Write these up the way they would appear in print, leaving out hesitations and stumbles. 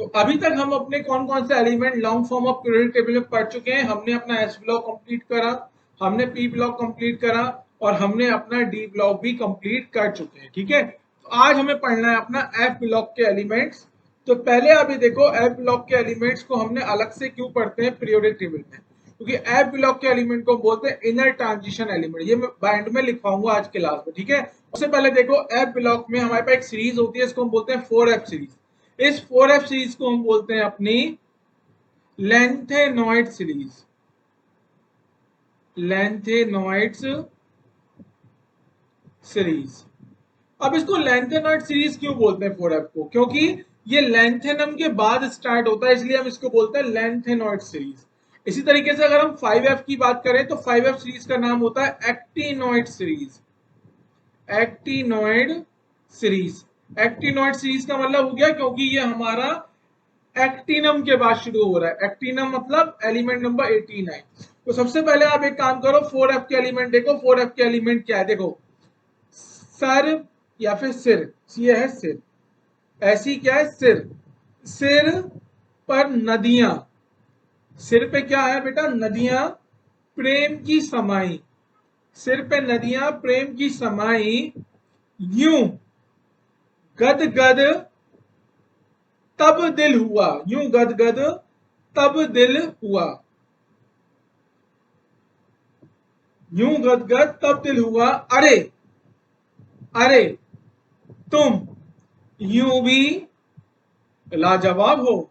तो अभी तक हम अपने कौन कौन से element long form of periodic table में पढ़ चुके हैं। हमने अपना एस ब्लॉक कंप्लीट करा, हमने पी ब्लॉक कंप्लीट करा और हमने अपना डी ब्लॉक भी कंप्लीट कर चुके हैं। ठीक है, तो आज हमें पढ़ना है अपना एफ ब्लॉक के एलिमेंट्स। तो पहले अभी देखो एफ ब्लॉक के एलिमेंट्स को हमने अलग से क्यों पढ़ते हैं पीरियोडिक टेबल में, क्योंकि एफ ब्लॉक के एलिमेंट को बोलते हैं इनर ट्रांजिशन एलिमेंट। ये मैं बैंड में लिखवाऊंगा आज क्लास में। ठीक है, उससे पहले देखो एफ ब्लॉक में हमारे पास एक सीरीज होती है, इसको हम बोलते हैं 4F सीरीज। इस 4F सीरीज को हम बोलते हैं अपनी लेंथेनॉइड सीरीज। Lanthanoids series. अब इसको लेंथेनॉइड सीरीज क्यों बोलते हैं 4F को, क्योंकि ये लेंथेनम के बाद स्टार्ट होता है, इसलिए हम इसको बोलते हैं लेंथेनॉइड सीरीज। इसी तरीके से अगर हम 5F की बात करें तो 5F सीरीज का नाम होता है actinoid series. Actinoid series. Actinoid series का मतलब हो गया क्योंकि ये हमारा एक्टिनम के बाद शुरू हो रहा है। एक्टिनम मतलब एलिमेंट नंबर 89। तो सबसे पहले आप एक काम करो, 4F के एलिमेंट देखो। 4F के एलिमेंट क्या है देखो, सर या फिर सिर, ये है सिर, ऐसी क्या है सिर। सिर पर नदियां, सिर पे क्या है बेटा नदियां प्रेम की समाई। सिर पे नदियां प्रेम की समाई, यूं गद गद तब दिल हुआ। यूं गद गद तब दिल हुआ। यूं गद गद तब दिल हुआ, अरे अरे तुम यूं भी लाजवाब हो।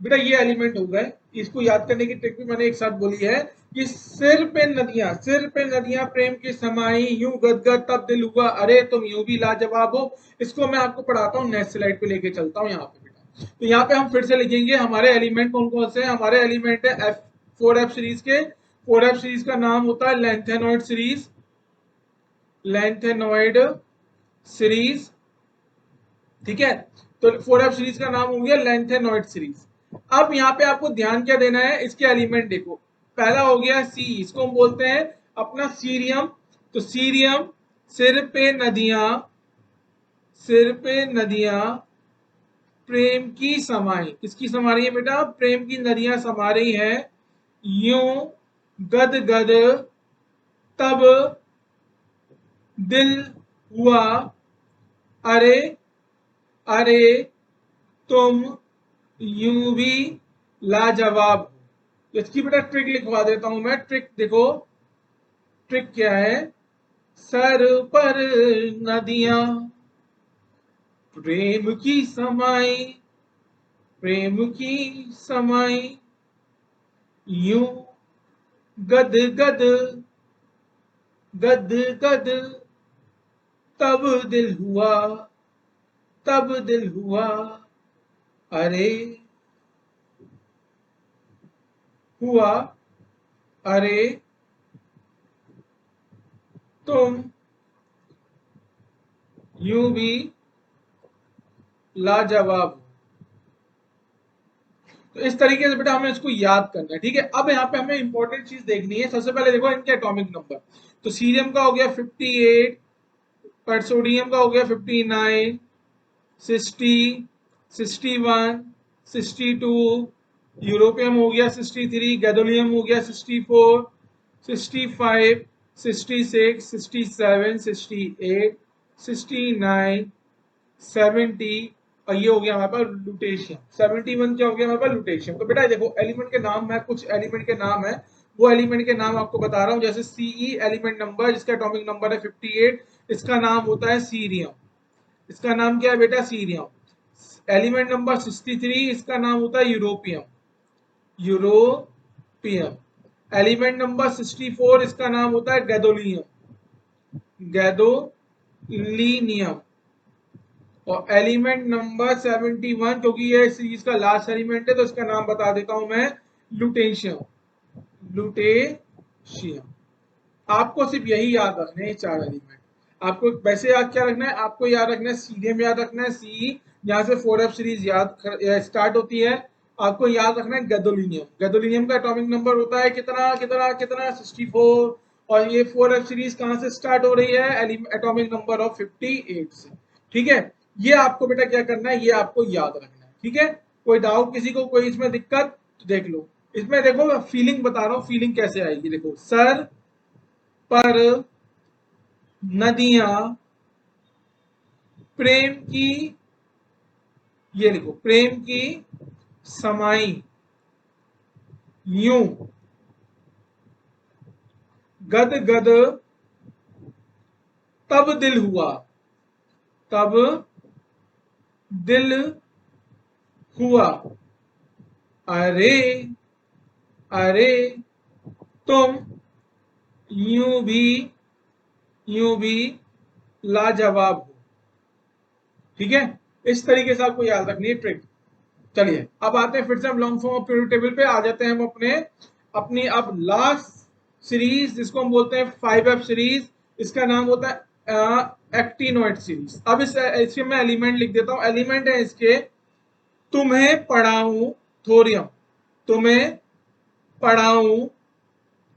बेटा ये एलिमेंट हो गए, इसको याद करने की ट्रिक भी मैंने एक साथ बोली है कि सिर पे नदियां प्रेम की समाई, यूं गदगद तब दिल हुआ, अरे तुम यूं भी लाजवाब हो। इसको मैं आपको पढ़ाता हूँ, नेक्स्ट स्लाइड पे लेके चलता हूँ यहाँ पे बेटा। तो यहाँ पे हम फिर से लिखेंगे हमारे एलिमेंट कौन कौन से हैं। हमारे एलिमेंट है एफ 4F सीरीज के। 4F सीरीज का नाम होता है लेंथेनॉइड सीरीज। लेंथेनॉइड सीरीज, ठीक है। तो 4F सीरीज का नाम हो गया लेंथेनॉइड सीरीज। अब यहाँ पे आपको ध्यान क्या देना है, इसके एलिमेंट देखो। पहला हो गया सी, इसको हम बोलते हैं अपना सीरियम। तो सीरियम सिर पे नदियां, सिर पे नदियां प्रेम की समाई। किसकी समा रही है बेटा, प्रेम की नदियां समा रही है, यूं गद गद तब दिल हुआ, अरे अरे तुम यूं भी लाजवाब हो। इसकी बेटा ट्रिक लिखवा देता हूं मैं। ट्रिक देखो, ट्रिक क्या है, सर पर नदियां प्रेम की समाई, प्रेम की समाई, यूं गद गद गद गद तब दिल हुआ, तब दिल हुआ, अरे हुआ, अरे तुम यूं भी लाजवाब हो। तो इस तरीके से बेटा हमें इसको याद करना है। ठीक है, अब यहाँ पे हमें इंपॉर्टेंट चीज देखनी है। सबसे पहले देखो इनके एटॉमिक नंबर। तो सीरियम का हो गया 58, पर सोडियम का हो गया 59, 60, 61, 62, यूरोपियम हो गया 63, गैडोलियम हो गया 64, 65, 66, 67, 68, 69, 70, और ये हो गया हमारे पास लुटेशियम। 71 क्या हो गया हमारे पास लुटेशियम। तो बेटा देखो एलिमेंट के नाम है, कुछ एलिमेंट के नाम है, वो एलिमेंट के नाम आपको बता रहा हूँ। जैसे सीई एलिमेंट नंबर, जिसका एटॉमिक नंबर है 58, इसका नाम होता है सीरियम। इसका नाम क्या है बेटा, सीरियम। एलिमेंट नंबर 63, इसका नाम होता है यूरोपियम। यूरोपियम। एलिमेंट नंबर 64, इसका नाम होता है गैदोलियम। गैदोलिनियम। और एलिमेंट नंबर 71, क्योंकि ये सीरीज का लास्ट एलिमेंट है तो इसका नाम बता देता हूं मैं, लुटेशियम। लुटेशियम। आपको सिर्फ यही याद रखना है, चार एलिमेंट। आपको वैसे याद क्या रखना है, आपको याद रखना है सीरियम, याद रखना है सी, जहां से 4F सीरीज याद स्टार्ट होती है। आपको याद रखना है गैदोलिनियम। गैदोलिनियम का एटॉमिक नंबर होता है कितना कितना कितना, 64। और ये 4F सीरीज कहां से स्टार्ट हो रही है, एटॉमिक नंबर ऑफ 58 से। ठीक है, ये आपको बेटा क्या करना है, ये आपको याद रखना है। ठीक है, कोई डाउट किसी को, कोई इसमें दिक्कत, तो देख लो। इसमें देखो मैं फीलिंग बता रहा हूँ, फीलिंग कैसे आएगी। देखो, सर पर नदियां प्रेम की, ये लिखो, प्रेम की समाई यूं गद गद तब दिल हुआ, तब दिल हुआ, अरे अरे तुम यूं भी, यूं भी लाजवाब हो। ठीक है, इस तरीके से आपको याद रखनी है ट्रिक। चलिए अब आते हैं फिर से हम long form of periodic table पे आ जाते हैं हम अपने अपनी अब लास्ट सीरीज जिसको हम बोलते हैं 5F सीरीज। इसका नाम होता है एक्टिनोइड सीरीज। अब इसके मैं एलिमेंट लिख देता हूं। एलिमेंट है इसके, तुम्हें पढ़ाऊं थोरियम, तुम्हें पढ़ाऊं,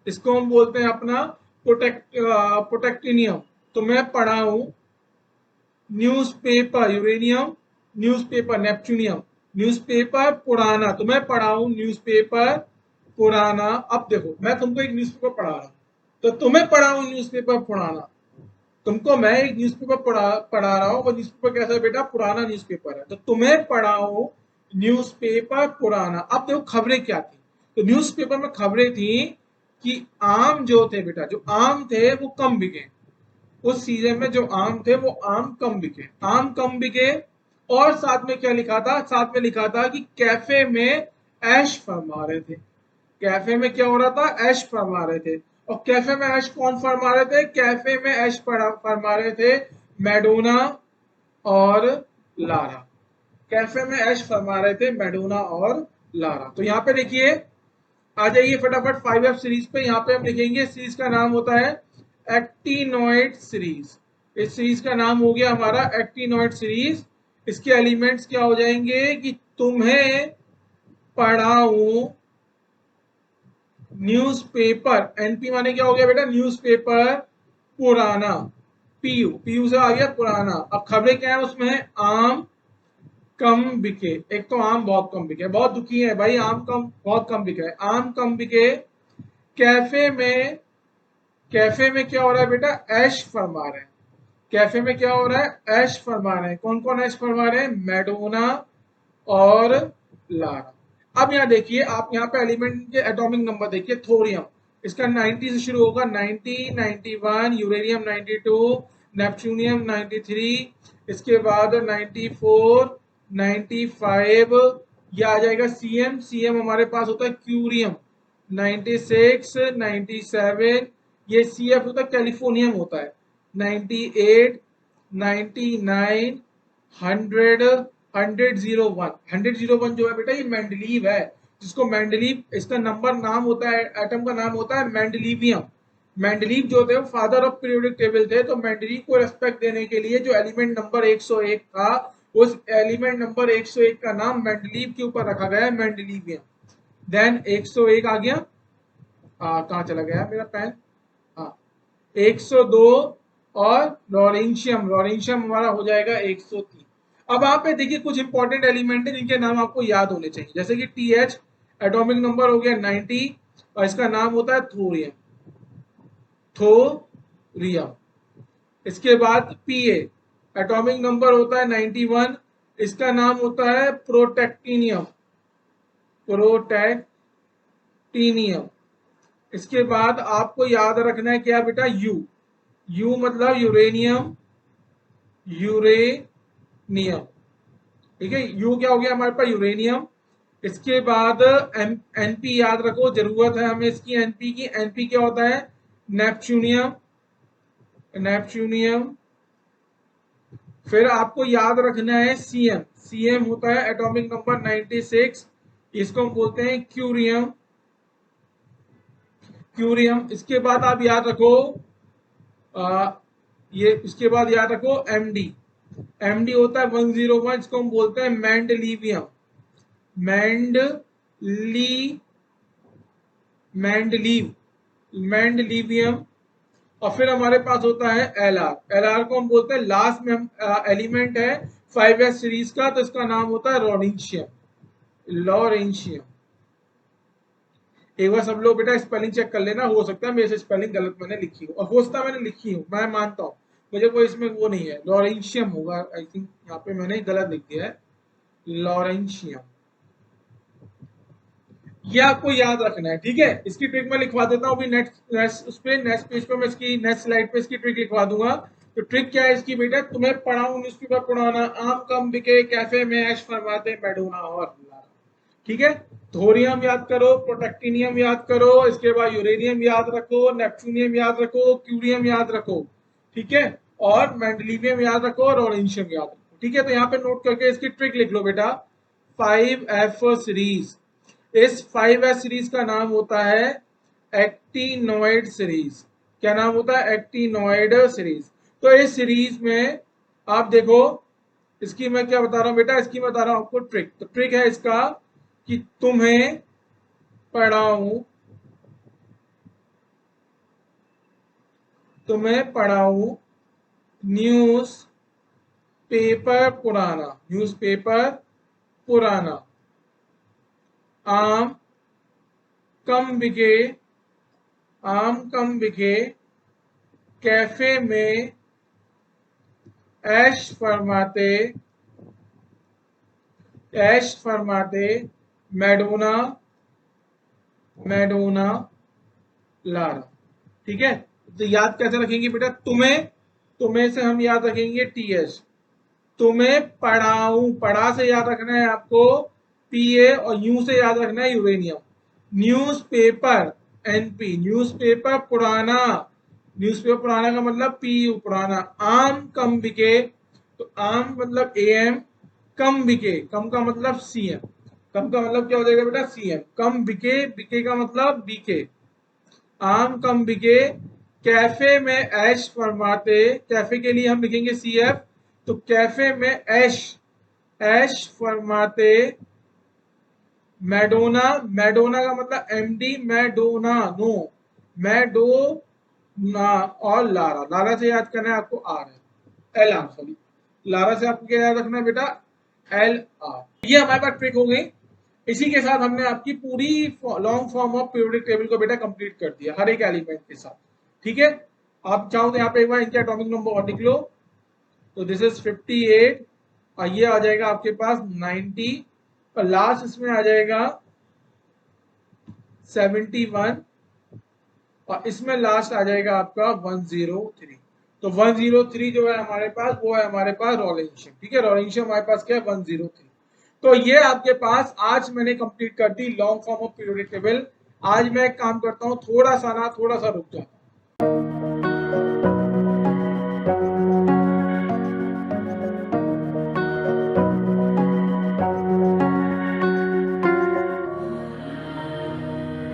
इसको हम बोलते हैं अपना प्रोटेक्टिनियम, तुम्हें पढ़ाऊं newspaper uranium, newspaper neptunium, newspaper पुराना, तुम्हें पढ़ाऊं न्यूज़पेपर पुराना। अब देखो मैं तुमको एक न्यूज़पेपर पढ़ा रहा हूं, तो तुम्हें पढ़ाऊं न्यूज़पेपर पुराना, तुमको मैं एक न्यूज़पेपर पढ़ा रहा हूँ। वो न्यूज़पेपर कैसा है बेटा, पुराना न्यूज़पेपर है। तो तुम्हें पढ़ाऊं न्यूज़पेपर पुराना। अब देखो खबरें क्या थी, तो न्यूज़पेपर में खबरें थी कि आम जो थे बेटा, जो आम थे वो कम बिके। उस सीजन में जो आम थे वो आम कम बिके, आम कम बिके। और साथ में क्या लिखा था, साथ में लिखा था कि कैफे में ऐश फरमा रहे थे। कैफे में क्या हो रहा था, ऐश फरमा रहे थे। और कैफे में ऐश कौन फरमा रहे थे, कैफे में ऐश फरमा रहे थे मैडोना और लारा। कैफे में ऐश फरमा रहे थे मैडोना और लारा। तो यहाँ पे देखिए, आ जाइए फटाफट 5F सीरीज पे। यहाँ पे हम लिखेंगे सीरीज का नाम होता है एक्टिनोइड सीरीज। इस सीरीज का नाम हो गया हमारा एक्टिनोइड सीरीज। इसके एलिमेंट्स क्या हो जाएंगे कि तुम्हें पढ़ाऊं न्यूज़पेपर, एनपी माने क्या हो गया बेटा, न्यूज़पेपर पुराना, पीयू, पीयू से आ गया पुराना। अब खबरें क्या है उसमें, आम कम बिके। एक तो आम बहुत कम बिके, बहुत दुखी है भाई, आम कम बहुत कम बिके, आम कम बिके। कैफे में, कैफे में क्या हो रहा है बेटा, ऐश फरमा रहे हैं। कैफे में क्या हो रहा है, ऐश फरमा रहे हैं। कौन कौन ऐश फरमा रहे हैं, मैडोना और लारा। अब यहाँ देखिए, आप यहाँ पे एलिमेंट के एटॉमिक नंबर देखिए, थोरियम इसका 90 से शुरू होगा, 90, 91, यूरेनियम 92, नेपच्यूनियम 93, इसके बाद 94, 95, ये आ जाएगा सीएम। सीएम हमारे पास होता है क्यूरियम 96, 97, ये सीएफ होता है कैलिफोर्नियम होता है 98, 99, 100, 100, 100 जो है बेटा ये मेंडलीव है, जिसको मेंडलीव, इसका नंबर नाम होता है, एटम का नाम होता है मेंडलीवियम। मेंडलीव जो थे वो फादर ऑफ पीरियोडिक टेबल थे, तो मेंडलीव को रेस्पेक्ट देने के लिए जो एलिमेंट नंबर 101 था, उस एलिमेंट नंबर 101 का नाम मेंडलीव के ऊपर रखा गया है, मेंडलीवियम। देन 101 आ गया, कहाँ चला गया मेरा पेन, हाँ 102, और लॉरेंशियम, लॉरेंशियम हमारा हो जाएगा 103। अब यहाँ पे देखिए कुछ इंपॉर्टेंट एलिमेंट है जिनके नाम आपको याद होने चाहिए, जैसे कि TH एटॉमिक नंबर हो गया 90, और इसका नाम होता है थोरियम, थोरियम। इसके बाद PA एटॉमिक नंबर होता है 91, इसका नाम होता है प्रोटेक्टिनियम, प्रोटेक्टिनियम। इसके बाद आपको याद रखना है क्या बेटा, यू, यू मतलब यूरेनियम, यूरेनियम। ठीक है, यू क्या हो गया हमारे पास, यूरेनियम। इसके बाद एनपी याद रखो, जरूरत है हमें इसकी एनपी की। एनपी क्या होता है, नेपच्यूनियम, नेपच्यूनियम। फिर आपको याद रखना है सीएम, सीएम होता है एटॉमिक नंबर 96, इसको हम बोलते हैं क्यूरियम, क्यूरियम। इसके बाद आप याद रखो, ये इसके बाद याद रखो एमडी, एमडी होता है 101, इसको हम बोलते हैं मैंडलीवियम, मैंडली, मैंडलीव, मैंडलीवियम। और फिर हमारे पास होता है एलआर, एलआर को हम बोलते हैं, लास्ट में हम एलिमेंट है 5S सीरीज का, तो इसका नाम होता है रोडिशियम, लॉरेंशियम। एक बार सब लोग बेटा स्पेलिंग चेक कर लेना, हो सकता है मेरे से स्पेलिंग गलत मैंने लिखी हो, और हो सकता है मैंने लिखी हो, मैं मानता हूँ, मुझे कोई इसमें वो नहीं है, लॉरेंशियम होगा आई थिंक, यहाँ पे मैंने गलत लिख दिया है, लॉरेंशियम। ये आपको याद रखना है, ठीक है। इसकी ट्रिक मैं लिखवा देता हूँ अभी नेक्स्ट उस पे नेक्स्ट पेज पे, मैं इसकी नेक्स्ट स्लाइड पे इसकी ट्रिक लिखवा दूंगा। तो ट्रिक क्या है इसकी बेटा, तुम्हें पढ़ाऊं न्यूज़पेपर पढ़ाना, आम कम बिके कैफे में ऐश फरमाते मैडोना और लारा। ठीक है, थोरियम याद करो, प्रोटेक्टिनियम याद करो, इसके बाद यूरेनियम याद रखो, नेपच्यूनियम याद रखो, क्यूरियम याद रखो, ठीक है, और मेंडलीवियम याद रखो और ऑरेंशियम याद रखो। ठीक है, तो यहाँ पे नोट करके इसकी ट्रिक लिख लो बेटा, 5F सीरीज। इस 5S सीरीज का नाम होता है एक्टिनोइड सीरीज। क्या नाम होता है? Actinoid series. तो इस सीरीज में आप देखो, इसकी मैं क्या बता रहा हूं बेटा, इसकी बता रहा हूं आपको ट्रिक। तो ट्रिक है इसका कि तुम्हें पढ़ाऊं न्यूज पेपर पुराना, आम कम बिके कैफे में ऐश फरमाते मैडोना लारा। ठीक है, तो याद कैसे रखेंगे बेटा, तुम्हें से हम याद रखेंगे टीएस, तुम्हें पढ़ाऊं, पढ़ा से याद रखना है आपको पीए, और यू से याद रखना है यूरेनियम। न्यूज़पेपर एनपी, न्यूज़पेपर पुराना का मतलब पीयू पुराना। आम कम बिके, तो आम मतलब एएम, कम बिके, कम का मतलब सीएम, कम का मतलब क्या हो जाएगा बेटा सीएम, कम बिके, बिके का मतलब बीके, आम कम बिके कैफे में ऐश फरमाते, कैफे के लिए हम लिखेंगे सीएफ, तो कैफे में ऐश फरमाते मैडोना, मैडोना का मतलब एमडी, मैडोना नो, मैडोना, और लारा, लारा से याद करना है आपको आर है, एल आर सॉरी, लारा से आपको क्या याद रखना है बेटा, एल आर। ये हमारे पास ट्रिक हो गई। इसी के साथ हमने आपकी पूरी long form of periodic table को बेटा कंप्लीट कर दिया हर एक एलिमेंट के साथ। ठीक है, आप चाहो तो यहाँ पे एक बार इनके एटॉमिक नंबर और लिख लो। तो दिस इज 58, और ये आ जाएगा आपके पास 90, और लास्ट इसमें आ जाएगा 71, और इसमें लास्ट आ जाएगा आपका 103। तो 103 जो है हमारे पास, वो है हमारे पास रोलेंशियम। ठीक है, रोलेंशियम हमारे पास क्या है 103। तो ये आपके पास आज मैंने कंप्लीट कर दी long form of periodic table. आज मैं एक काम करता हूँ, थोड़ा सा रुक जाता हूँ।